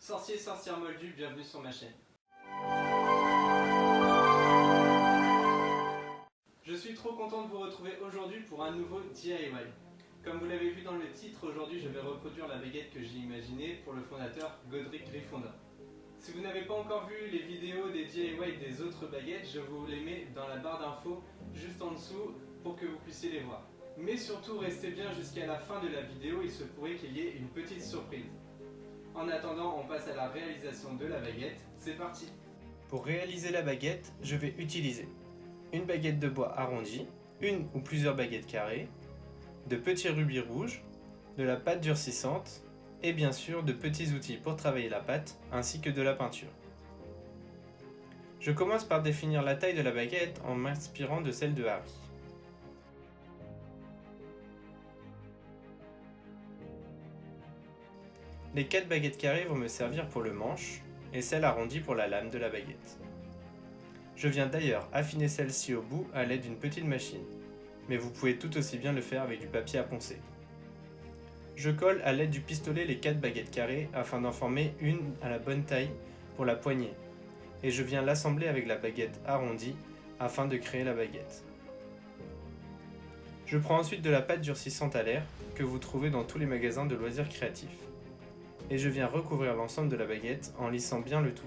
Sorciers, sorcières moldus, bienvenue sur ma chaîne. Je suis trop content de vous retrouver aujourd'hui pour un nouveau DIY. Comme vous l'avez vu dans le titre, aujourd'hui je vais reproduire la baguette que j'ai imaginée pour le fondateur Godric Gryffondor. Si vous n'avez pas encore vu les vidéos des DIY des autres baguettes, je vous les mets dans la barre d'infos juste en dessous pour que vous puissiez les voir. Mais surtout restez bien jusqu'à la fin de la vidéo, il se pourrait qu'il y ait une petite surprise. En attendant, on passe à la réalisation de la baguette, c'est parti! Pour réaliser la baguette, je vais utiliser une baguette de bois arrondie, une ou plusieurs baguettes carrées, de petits rubis rouges, de la pâte durcissante et bien sûr de petits outils pour travailler la pâte ainsi que de la peinture. Je commence par définir la taille de la baguette en m'inspirant de celle de Harry. Les 4 baguettes carrées vont me servir pour le manche et celle arrondie pour la lame de la baguette. Je viens d'ailleurs affiner celle-ci au bout à l'aide d'une petite machine, mais vous pouvez tout aussi bien le faire avec du papier à poncer. Je colle à l'aide du pistolet les 4 baguettes carrées afin d'en former une à la bonne taille pour la poignée, et je viens l'assembler avec la baguette arrondie afin de créer la baguette. Je prends ensuite de la pâte durcissante à l'air que vous trouvez dans tous les magasins de loisirs créatifs, et je viens recouvrir l'ensemble de la baguette en lissant bien le tout.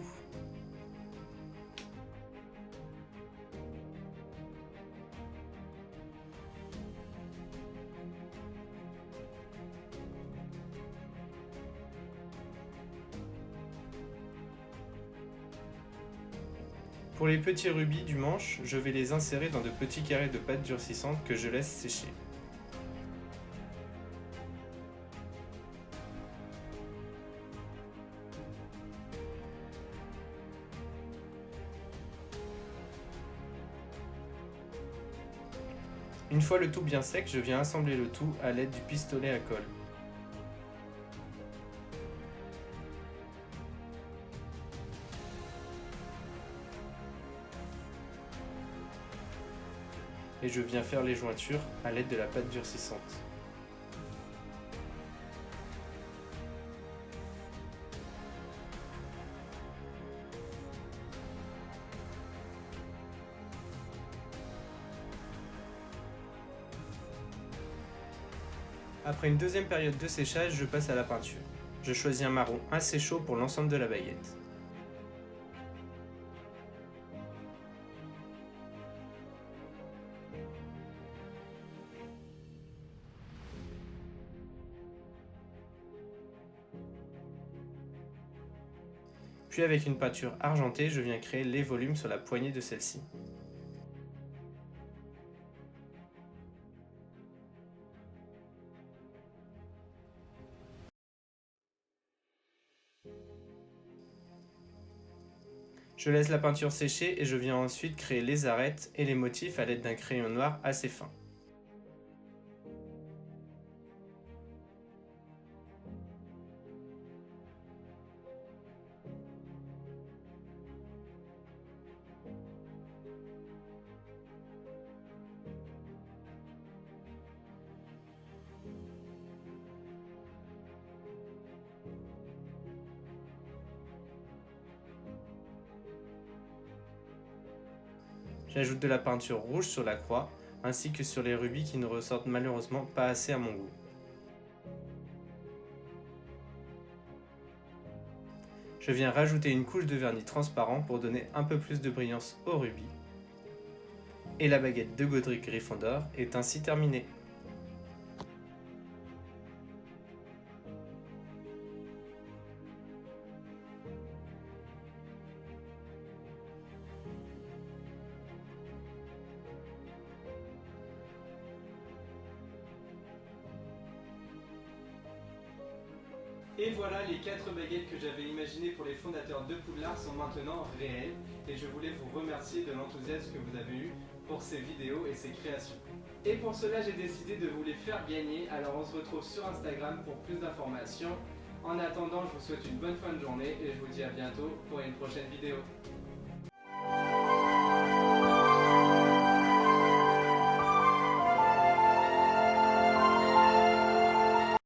Pour les petits rubis du manche, je vais les insérer dans de petits carrés de pâte durcissante que je laisse sécher. Une fois le tout bien sec, je viens assembler le tout à l'aide du pistolet à colle. Et je viens faire les jointures à l'aide de la pâte durcissante. Après une deuxième période de séchage, je passe à la peinture. Je choisis un marron assez chaud pour l'ensemble de la baguette. Puis avec une peinture argentée, je viens créer les volumes sur la poignée de celle-ci. Je laisse la peinture sécher et je viens ensuite créer les arêtes et les motifs à l'aide d'un crayon noir assez fin. J'ajoute de la peinture rouge sur la croix, ainsi que sur les rubis qui ne ressortent malheureusement pas assez à mon goût. Je viens rajouter une couche de vernis transparent pour donner un peu plus de brillance au rubis. Et la baguette de Godric Gryffondor est ainsi terminée. Et voilà, les 4 baguettes que j'avais imaginées pour les fondateurs de Poudlard sont maintenant réelles et je voulais vous remercier de l'enthousiasme que vous avez eu pour ces vidéos et ces créations. Et pour cela, j'ai décidé de vous les faire gagner, alors on se retrouve sur Instagram pour plus d'informations. En attendant, je vous souhaite une bonne fin de journée et je vous dis à bientôt pour une prochaine vidéo.